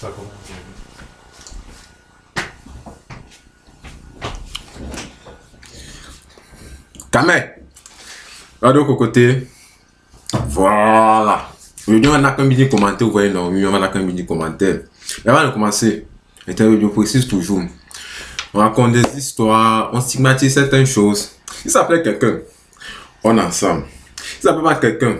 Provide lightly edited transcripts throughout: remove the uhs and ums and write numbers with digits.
Ça commence. Kamé, là de côté, voilà. Aujourd'hui, on a qu'un petit commentaire, vous voyez, non, on a qu'un petit commentaire. Mais avant de commencer, je précise toujours, on raconte des histoires, on stigmatise certaines choses. Si ça plaît quelqu'un, on est ensemble. Si ça plaît pas quelqu'un,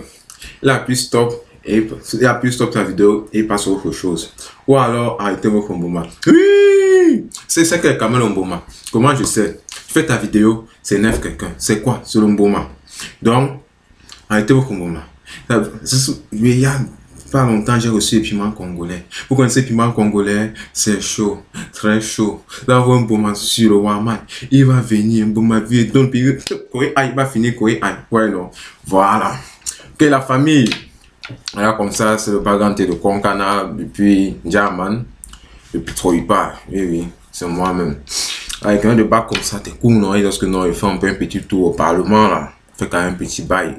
il appuie stop et il appuie stop sa vidéo et il passe à autre chose. Ou alors arrêtez votre Mboma. Oui, c'est ça que Kamel Mboma. Comment je sais? Tu fais ta vidéo, c'est neuf quelqu'un. C'est quoi? C'est le Mboma. Donc, arrêtez votre Mboma. Il y a pas longtemps, j'ai reçu les piments congolais. Vous connaissez les piments congolais? C'est chaud, très chaud. Là, on va un Mboma sur le Waman. Il va venir, Mboma vient. Donc, il va finir, ouais, non. Voilà. Ok, la famille. Voilà, comme ça, c'est le bagarre de Konkana depuis Diaman, depuis Troïpa. Oui, oui, c'est moi-même. Avec un débat comme ça, t'es cool, non? Et lorsque non, il fait un peu un petit tour au Parlement, là. Il fait quand même un petit bail.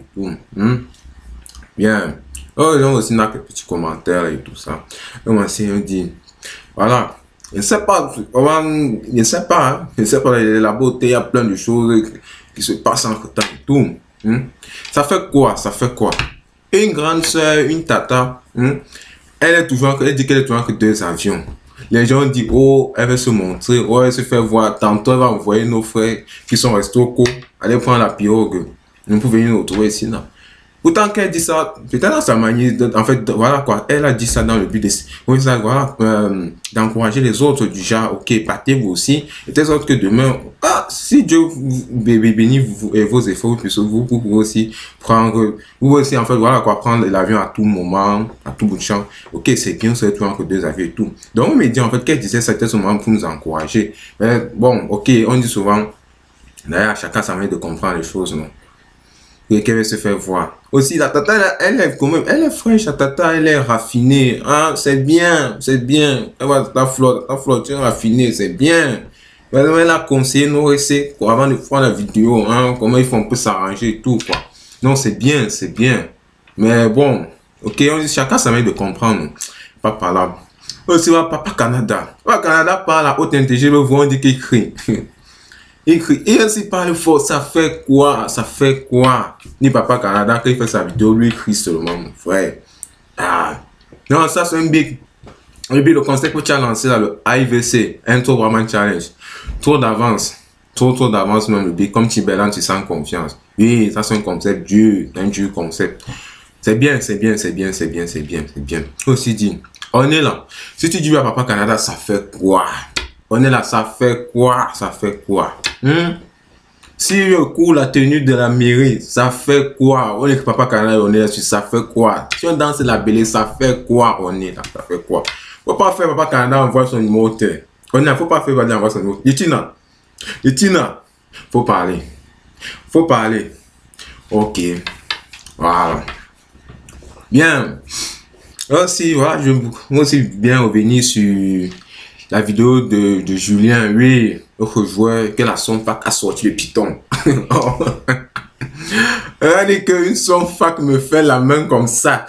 Bien. Oh, ils ont aussi quelques petits commentaires et tout ça. Donc, on dit, voilà. Je ne sais pas, je ne sais pas, hein. Je ne sais pas, la beauté, il y a plein de choses qui se passent entre temps et tout. Ça fait quoi? Ça fait quoi? Une grande soeur, une tata, elle dit qu'elle est toujours que 2 avions. Les gens disent, oh, elle veut se montrer, oh, elle se fait voir. Tantôt, elle va envoyer nos frères qui sont restés au co, aller prendre la pirogue. Nous pouvons venir nous retrouver ici, là. Autant qu'elle dit ça, peut-être dans sa manière, en fait, voilà quoi, elle a dit ça dans le but d'encourager les autres du genre, ok, partez vous aussi, et telle sorte que demain, si Dieu bénit vos efforts, vous pouvez aussi prendre, vous pouvez aussi en fait, voilà quoi, prendre l'avion à tout moment, à tout bout de champ, ok, c'est bien, c'est tout entre 2 avions et tout. Donc on me dit en fait qu'elle disait ça, c'était ce moment pour nous encourager. Mais bon, ok, on dit souvent, d'ailleurs, chacun sa manière de comprendre les choses, non? Et qu'elle veut se faire voir. Aussi, la tata, elle est quand même, elle est fraîche, la tata, elle est raffinée. Hein? C'est bien, c'est bien. Elle va, ta flotte, tu es raffinée, c'est bien. Elle a conseillé nos recettes avant de faire la vidéo, hein? Comment il faut un peu s'arranger et tout, quoi. Non, c'est bien, c'est bien. Mais bon, ok, on dit chacun sa manière de comprendre. Pas par là. Aussi, Papa Canada. Papa Canada parle à haute intelligence, on dit qu'il crie. Il crie, et ainsi parle fort, ça fait quoi? Ça fait quoi? Ni Papa Canada, quand il fait sa vidéo, lui il crie seulement, mon frère. Non, ça c'est un big. Le concept que tu as lancé là, le IVC, Intro Woman Challenge. Trop d'avance. Trop d'avance même, le big. Comme Tibelan, tu sens confiance. Oui, ça c'est un concept dur, un dur concept. C'est bien, c'est bien, c'est bien, c'est bien, c'est bien, c'est bien. Aussi dit, on est là. Si tu dis à Papa Canada, ça fait quoi? On est là, ça fait quoi? Ça fait quoi? Si je cours la tenue de la mairie, ça fait quoi? On est que Papa Canada, on est là, ça fait quoi? Si on danse la belée, ça fait quoi? On est là, ça fait quoi? Faut pas faire Papa Canada envoyer son numéro de terre. On est là, faut pas faire Papa envoyer son numéro. Litina, faut parler. Faut parler. Ok. Voilà. Bien. Aussi, voilà, je veux aussi bien revenir sur la vidéo de Julien, oui, autre joueur, que la Sonfac a sorti le Python. Elle dit qu'une Sonfac me fait la main comme ça.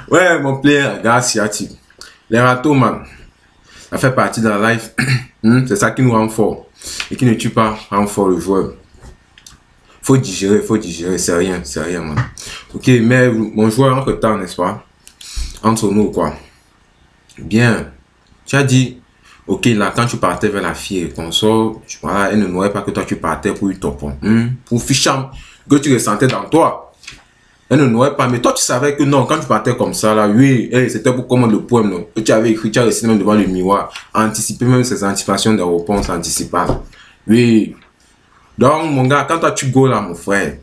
Ouais, mon player, gars asiatique. Les râteaux, man, ça fait partie de la life. C'est ça qui nous rend fort. Et qui ne tue pas, rend fort le joueur. Faut digérer, c'est rien, man. Ok, mais mon joueur entre temps, n'est-ce pas? Entre nous, quoi. Bien. Tu as dit, ok, là, quand tu partais vers la fille et qu'on sort, voilà, elle ne n'aurait pas que toi, tu partais pour lui topon. Pour ficham que tu ressentais dans toi. Elle ne n'aurait pas, mais toi, tu savais que non, quand tu partais comme ça, là, oui, c'était pour commander le poème, non, que tu avais écrit, tu as récité même devant le miroir, anticiper même ces anticipations de réponses anticipales. Oui. Donc, mon gars, quand toi, tu go là, mon frère,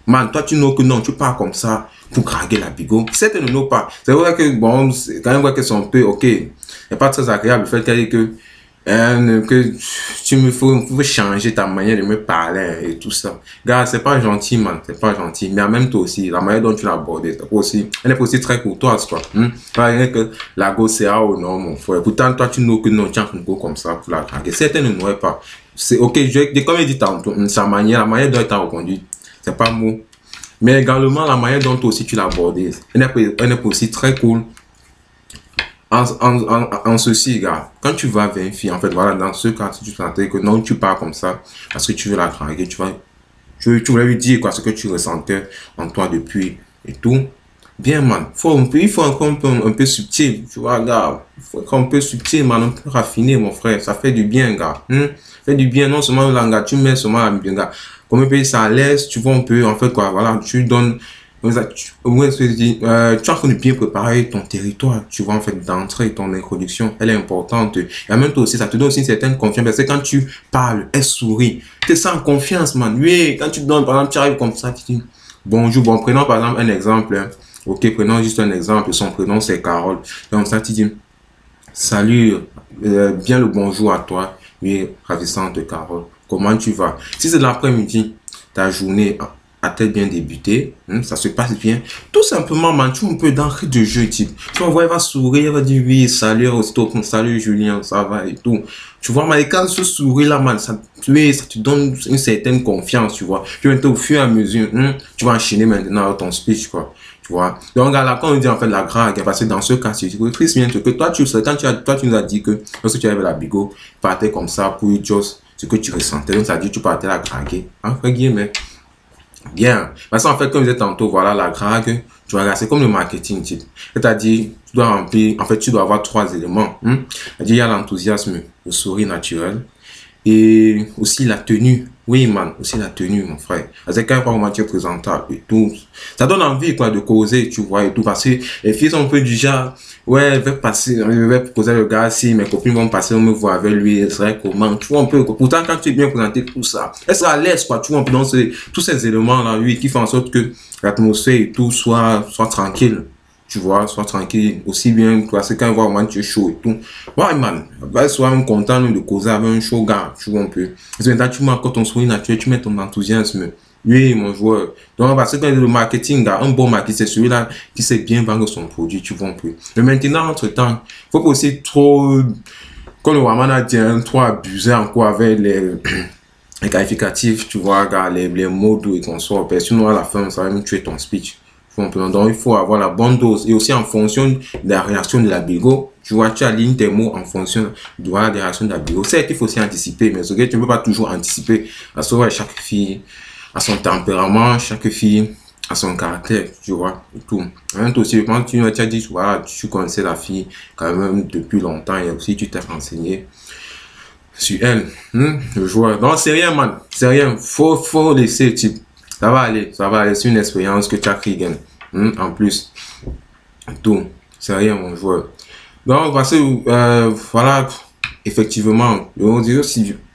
man, toi, tu know que non, tu pars comme ça pour draguer la bigo. Cette ne know pas. C'est vrai que, bon, c'est quand même vrai que c'est un peu, ok, c'est pas très agréable le fait qu'elle dit que tu me faut changer ta manière de me parler et tout ça. Gars, c'est pas gentil, man, c'est pas gentil. Mais en même temps aussi, la manière dont tu l'as abordé, c'est aussi, elle est aussi très courtoise, quoi. Pas que la go c'est ou non, mon frère. Pourtant, toi, tu know que non, tu as un go comme ça pour la draguer. Certaines ne n'auraient pas. C'est ok, comme il dit tantôt, sa manière, la manière dont elle t'a reconduit, c'est pas mot. Mais également, la manière dont aussi tu l'as abordé, elle est aussi très cool. En ceci, gars, quand tu vas vers une fille, en fait, voilà, dans ce cas, si tu sentais que non, tu pars comme ça, parce que tu veux la draguer, tu voulais lui dire quoi, ce que tu ressentais en toi depuis et tout. Bien, man, il faut encore un peu subtil, tu vois, gars. Il faut être un peu subtil, man, un peu raffiné, mon frère. Ça fait du bien, gars. Ça fait du bien, non seulement le langage, tu mets seulement la bien, gars. Comme un peu ça laisse, tu vois, un peu, en fait, quoi, voilà, tu donnes. Au moins, tu es en train de bien préparer ton territoire, tu vois, en fait, d'entrée, ton introduction, elle est importante. Et en même temps aussi, ça te donne aussi une certaine confiance, parce que quand tu parles, elle sourit, tu te sens en confiance, man. Oui, quand tu donnes, par exemple, tu arrives comme ça, tu dis, bonjour, bon, prenons par exemple un exemple, hein. Ok, prenons juste un exemple, son prénom c'est Carole. Donc ça, tu dis, salut, bien le bonjour à toi, oui, ravissante Carole, comment tu vas? Si c'est l'après-midi, ta journée a-t-elle bien débuté? Ça se passe bien? Tout simplement, man, tu un peu d'entrée de jeu, type. Tu vas voir, elle va sourire, elle va dire oui, salut, salut Julien, ça va et tout. Tu vois, mais quand ce sourire là, man, oui, ça te donne une certaine confiance, tu vois. Puis au fur et à mesure, tu vas enchaîner maintenant ton speech, quoi. Tu vois. Donc, là, quand on dit en fait la drague, parce que dans ce cas, c'est triste bien que toi, tu sais, toi, tu nous as dit que lorsque tu avais la bigo, tu partais comme ça pour juste ce que tu ressentais. Donc, ça dit que tu partais la draguer. Entre guillemets. Bien. Parce qu'en fait, comme je disais tantôt, voilà, la drague, tu vois, c'est comme le marketing, type. C'est-à-dire, tu dois remplir, en fait, tu dois avoir trois éléments. C'est-à-dire, il y a l'enthousiasme, le sourire naturel, et aussi la tenue. Oui, man, aussi la tenue, mon frère. Parce que quand vraiment tu es présentable et tout, ça donne envie, quoi, de causer, tu vois, et tout. Parce que les filles sont un peu du genre, ouais, je vais proposer le gars, si mes copines vont passer, on me voit avec lui, elle serait comment, tu vois, un peu. Pourtant, quand tu es bien présenté, tout ça, elle sera à l'aise, quoi, tu vois, dans tous ces éléments-là, oui, qui font en sorte que l'atmosphère et tout soit tranquille. Tu vois, sois tranquille, aussi bien, toi, c'est quand on voit vraiment tu es chaud et tout. Ouais, man, va sois même content de causer avec un chaud gars, tu vois un peu. Parce que maintenant, tu mets encore ton sourire naturel, tu mets ton enthousiasme. Oui, mon joueur. Donc, parce que quand le marketing, un bon marketing, c'est celui-là qui sait bien vendre son produit, tu vois un peu. Mais maintenant, entre-temps, faut pas aussi trop, comme le Waman a dit, trop abuser encore avec les qualificatifs, tu vois, les mots doux et qu'on soit. Sinon, à la fin, ça va même tuer ton speech. Donc, il faut avoir la bonne dose. Et aussi, en fonction de la réaction de la bigo, tu vois, tu alignes tes mots en fonction de la réaction de la bigo. C'est qu'il faut aussi anticiper, mais ce que tu ne peux pas toujours anticiper. Parce que chaque fille a son tempérament, chaque fille a son caractère, tu vois, et tout. Hein, aussi, quand tu as dit, voilà, tu connaissais la fille quand même depuis longtemps et aussi tu t'es renseigné sur elle, le joueur. Donc, c'est rien, man. C'est rien. Faut laisser, type. Ça va aller. C'est une expérience que tu as créée, en plus. Tout. C'est rien, mon joueur. Donc, parce que, voilà, effectivement,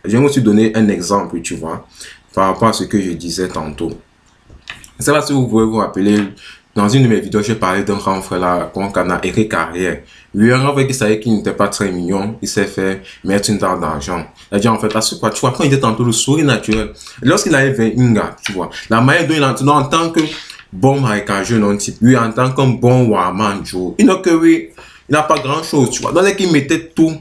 j'aimerais aussi donner un exemple, tu vois, par rapport à ce que je disais tantôt. Je ne sais pas si vous pouvez vous rappeler, dans une de mes vidéos, j'ai parlé d'un grand frère là, qu'on a Eric Carrière. Lui, un grand frère qui savait qu'il n'était pas très mignon, il s'est fait mettre une dent d'argent. C'est-à-dire, en fait, parce que quoi, tu vois, quand il était tantôt le sourire naturel, lorsqu'il avait 21 gars, tu vois, la manière dont il entend en tant que bon marécageux non type, lui, en tant qu'un bon warman, Joe, il n'a que oui, il n'a pas grand chose, tu vois. Donc, qu'il mettait tout,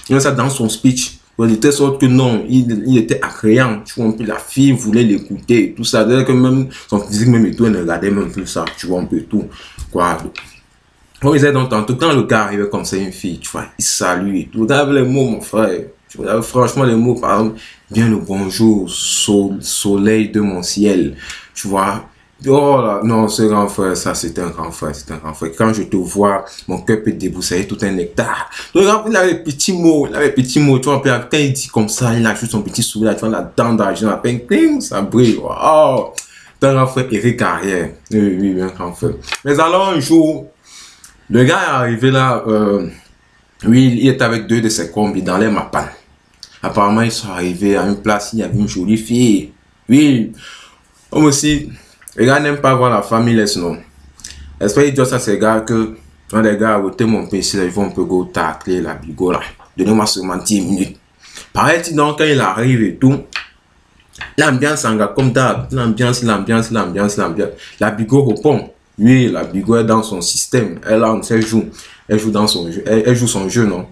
il met ça dans son speech. De telle sorte que non, il était attrayant, tu vois un peu, la fille voulait l'écouter, tout ça, d'ailleurs que même son physique même et tout, elle regardait même plus ça, tu vois un peu tout, quoi. On disait donc tantôt, quand le gars arrivait comme ça, une fille, tu vois, il salue et tout, regarde les mots, mon frère, tu vois, franchement, les mots, par exemple, bien le bonjour, soleil de mon ciel, tu vois. Oh là, non, ce grand frère, ça, c'est un grand frère, c'est un grand frère. Quand je te vois, mon cœur peut déboussailler tout un nectar. Donc, il avait petits mots, tu vois, quand il dit comme ça, il a juste son petit sourire, tu vois, la dent d'argent, à peine, cling, ça brille, oh, c'est un grand frère, Eric Carrière. Oui, un grand frère. Mais alors, un jour, le gars est arrivé là, oui, il était avec deux de ses combis dans les mappans. Apparemment, ils sont arrivés à une place, il y avait une jolie fille. Oui, comme aussi, les gars n'aiment pas voir la famille, laisse non. J'espère qu'ils disent ça, ces gars, que quand les gars ôté mon PC, ils vont un peu go tacler la bigo là. Donnez-moi seulement 10 minutes. Pareil, donc, quand il arrive et tout, l'ambiance en gars, comme d'hab, l'ambiance. La bigo répond. Oui, la bigo est dans son système. Elle joue. Elle joue dans son jeu. Elle joue son jeu, non?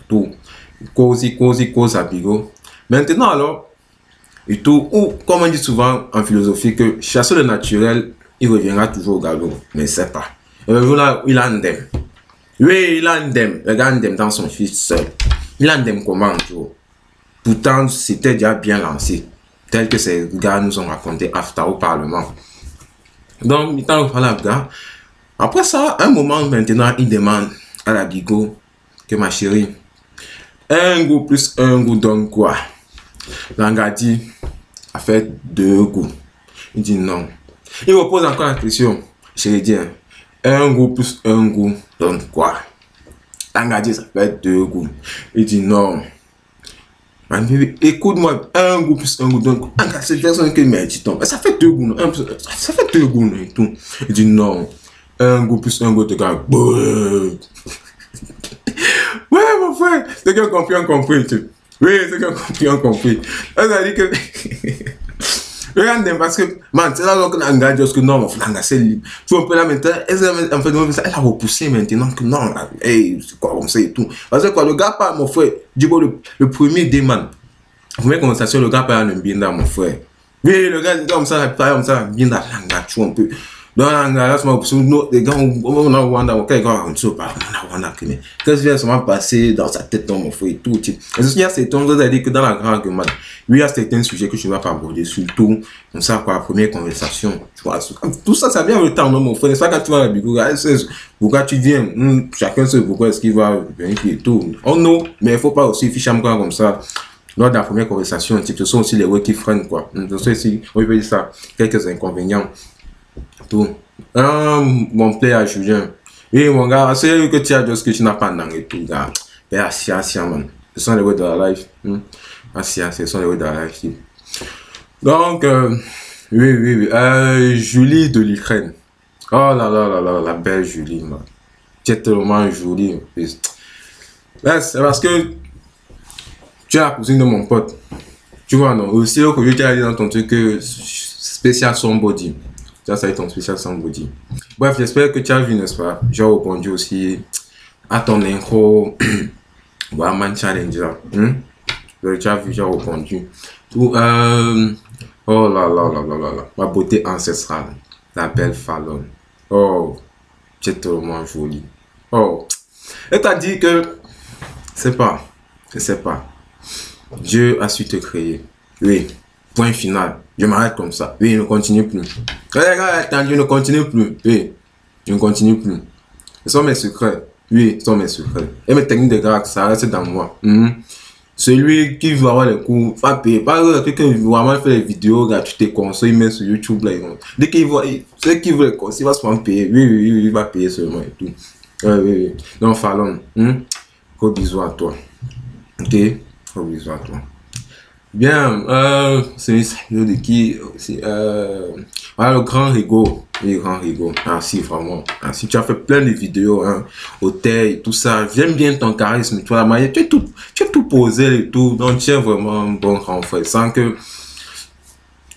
Tout. Cause à bigo. Maintenant, alors, et tout, ou comme on dit souvent en philosophie que chasser le naturel, il reviendra toujours au galop, mais c'est pas. Et le jour là, il a un dem. Oui, il a un dème. Le gars a un dème dans son fils seul. Il a un dème comment, tu vois. Pourtant, c'était déjà bien lancé. Tel que ces gars nous ont raconté after au Parlement. Donc, il t'en parle à gars. Après ça, un moment maintenant, il demande à la Bigo que ma chérie, un goût plus un goût donne quoi? L'anga dit, a fait 2 goûts. Il dit non. Il me pose encore la question. Je lui dis, un goût plus un goût donne quoi? L'anga dit, ça fait 2 goûts. Il dit non. Écoute-moi, un goût plus un goût donne quoi? C'est personne qui m'a dit non. Ça fait 2 goûts. Non? Ça fait 2 goûts et tout. Il dit non. Un goût plus un goût de gars. Ouais, mon frère, c'est qu'un compris, un compris. Oui, c'est qu'un compris, un compris. Ça veut dire que. Regarde, parce que, man, c'est là que l'engagement dit que non, mon frère, c'est libre. Tu vois, un peu là maintenant, elle a repoussé maintenant que non, hey, c'est quoi, on sait et tout. Parce que quoi, le gars parle, mon frère, du coup, le premier déman, la première conversation, le gars parle un bien dans mon frère. Oui, le gars, comme ça, bien dans l'engagement, tu vois, un peu. Donc, là, les gars, on a Wanda, quelqu'un on se parle, on a Wanda, qu'est-ce qui vient se passer dans sa tête, dans mon frère et tout. Et ceci, c'est ton gars, dit que dans la grande argument, lui, il y a certains sujets que je ne vais pas aborder, surtout, comme ça, quoi, la première conversation, tu vois, tout ça, ça vient avec le temps, non, mon frère, c'est pas quand tu vas à la bigo, pourquoi tu viens, chacun sait pourquoi est-ce qu'il va venir et tout. Oh non, mais il ne faut pas aussi ficher comme ça. Lors de la première conversation, ce sont aussi les ouais qui freinent, quoi. Ce sont aussi, on peut dire ça, quelques inconvénients. Tout. Mon player Julien. Oui, mon gars, c'est que tu as dit ce que tu n'as pas dans et tout, gars. Mais assia, man. Ce sont les words de la life. Assia, ce sont les words de la life. Donc, oui. Julie de l'Ukraine. Oh là là là là, la belle Julie, man. Tu es tellement jolie. C'est parce que tu es la cousine de mon pote. Tu vois, non? Aussi, que je t'ai dit dans ton truc que spécial somebody. Ça va être ton spécial somebody. Bref, j'espère que tu as vu, n'est-ce pas? J'ai répondu aussi à ton intro. One Challenge là. Tu as vu, j'ai répondu. Tout, oh là là là là là là. Ma beauté ancestrale. La belle Fallon. Oh, tu es tellement jolie. Oh. Et t'as dit que, je sais pas. Dieu a su te créer. Oui. Point final. Je m'arrête comme ça. Oui, il ne continue plus. Les gars, attends, je ne continue plus. Oui, je ne continue plus. Ce sont mes secrets. Oui, ce sont mes secrets. Et mes techniques de grâce, ça reste dans moi. Celui qui veut avoir les cours, va payer. Pas quelqu'un qui veut vraiment faire les vidéos gratuites et conseils, il met sur YouTube. Là, dès qu'il voit, ceux qui veulent les conseils, il va se payer. Oui, il va payer seulement et tout. Oui. Donc, Fallon, gros bisous à toi. Ok, gros bisous à toi. Bien, c'est une de qui aussi, voilà, le grand Rigo, le grand Rigo, merci vraiment, merci, tu as fait plein de vidéos, hein, hôtel, tout ça, j'aime bien ton charisme, tu vois, tu es tout posé et tout, donc tu es vraiment un bon grand frère, sans que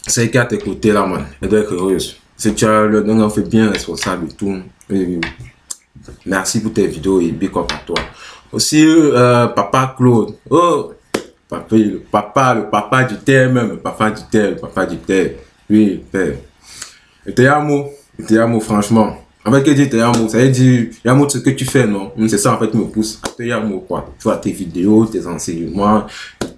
c'est qu'à tes côtés là, man, elle doit être heureuse, c'est tu as le nom fait bien responsable et tout, oui. Merci pour tes vidéos et big up à toi. Aussi, papa Claude, oh, le papa du terre même, le papa du terre. Oui, père. Et te amo, franchement. En fait, que dit te amo, ça veut dire, amo ce que tu fais, non? C'est ça, en fait, qui me pousse. Te amo, quoi. Tu vois, tes vidéos, tes enseignements,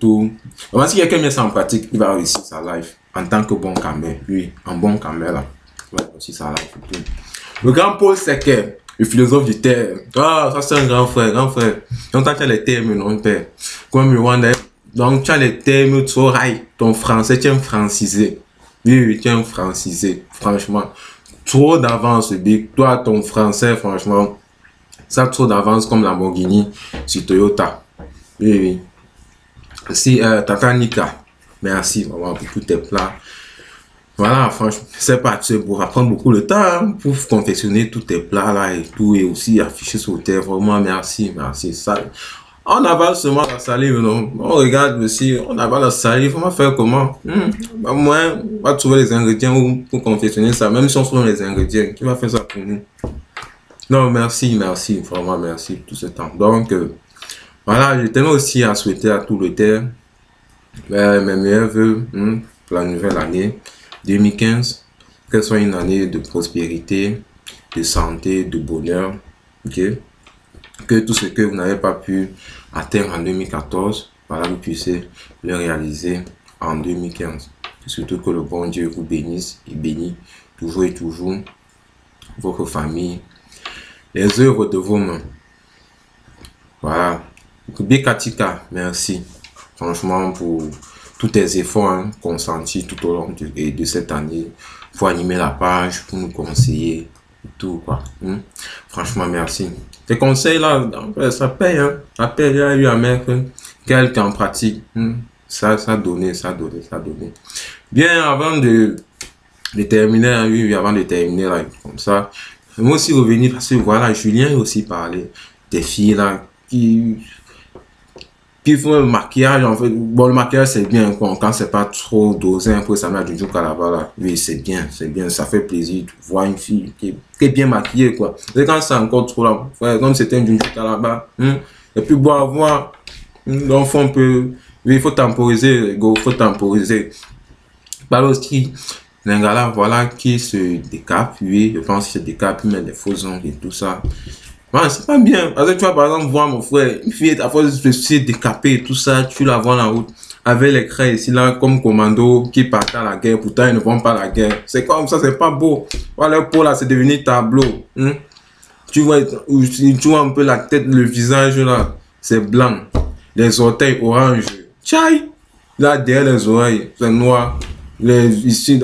tout. Donc, si quelqu'un met ça en pratique, il va réussir sa life. En tant que bon camé. Oui, un bon camé, là. Il va réussir sa life. Tout. Le grand Paul Sequet, le philosophe du terre. Ah, ça, c'est un grand frère. Donc, tu as les termes, non, père. Comme le Rwanda. Donc, tu as les termes, ton français, tu es francisé. Oui, tu es francisé, franchement. Trop d'avance, Big. Toi, ton français, franchement, ça trop d'avance comme Lamborghini sur Toyota. Oui. Si, Tata Nika, merci vraiment pour tous tes plats. Voilà, franchement, c'est pas, tu sais, pour apprendre beaucoup de temps, hein, pour confectionner tous tes plats là et tout, et aussi afficher sur terre. Vraiment, merci. Ça. On avale seulement la salive, non? On regarde aussi, on avale la salive, on va faire comment? Moi, on va trouver les ingrédients pour confectionner ça, même si on trouve les ingrédients, qui va faire ça pour nous? Non, merci, vraiment merci pour tout ce temps. Donc, voilà, je tenais aussi à souhaiter à tout le terre mes meilleurs voeux pour la nouvelle année 2015, qu'elle soit une année de prospérité, de santé, de bonheur, ok? que tout ce que vous n'avez pas pu atteindre en 2014, voilà, vous puissiez le réaliser en 2015. Surtout que le bon Dieu vous bénisse et bénit toujours et toujours votre famille, les œuvres de vos mains. Voilà. Bekatika, merci. Franchement, pour tous tes efforts consentis tout au long de cette année, pour animer la page, pour nous conseiller, tout quoi. Franchement, merci. Tes conseils là, ça paye, hein. Ça paye, il y a eu à mettre quelqu'un en pratique. Ça donnait. Bien, avant de terminer, oui, avant de terminer là, comme ça, moi aussi revenir parce que voilà, Julien aussi parlé des filles là qui font le maquillage en fait. Bon, le maquillage c'est bien quoi, quand c'est pas trop dosé un peu, ça met du jour à la bas là. Oui, c'est bien, ça fait plaisir de voir une fille qui est bien maquillée quoi. Et quand c'est encore trop là, ouais, comme c'était un jour à la bas, et puis bon, voir, donc on peut, oui, il faut temporiser, go, faut temporiser. Par aussi, l'ingala, voilà, qui se décape, oui, je pense qu'il se décape, il met des faux ongles et tout ça. Ouais, c'est pas bien. Parce que tu vas par exemple voir mon frère, une fille à force de se décaper et tout ça, tu la vois en la route avec les craies ici là comme commando qui partent à la guerre, pourtant ils ne vont pas à la guerre. C'est comme ça, c'est pas beau. Voilà, leur peau là, c'est devenu tableau. Tu vois un peu la tête, le visage là, c'est blanc. Les orteils orange. Tchaï! Là, derrière les oreilles, c'est noir. Ici,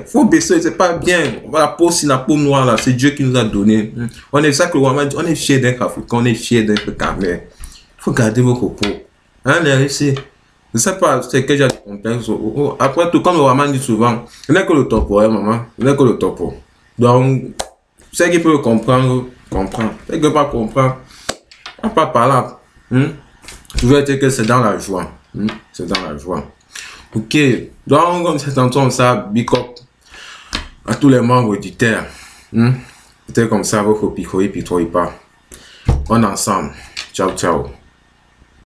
faut baisser, c'est pas bien. La peau, c'est la peau noire là, c'est Dieu qui nous a donné. On est ça que on est fier d'être africain, on est fier d'être camerounais. Il faut garder vos copeaux. Hein, les riches, je sais pas, c'est que j'ai des complexes. Après tout, comme le Waman dit souvent, il n'est que le topo, hein, maman. Il n'est que le topo. Donc, ceux qui peuvent comprendre, comprendre. Ceux qui ne peuvent pas comprendre, pas par là. Je veux dire que c'est dans la joie. C'est dans la joie. Ok, donc comme c'est entendu ça, big up à tous les membres du terre. C'était comme ça, votre picoï, puis toi, pas. On est ensemble. Ciao, ciao.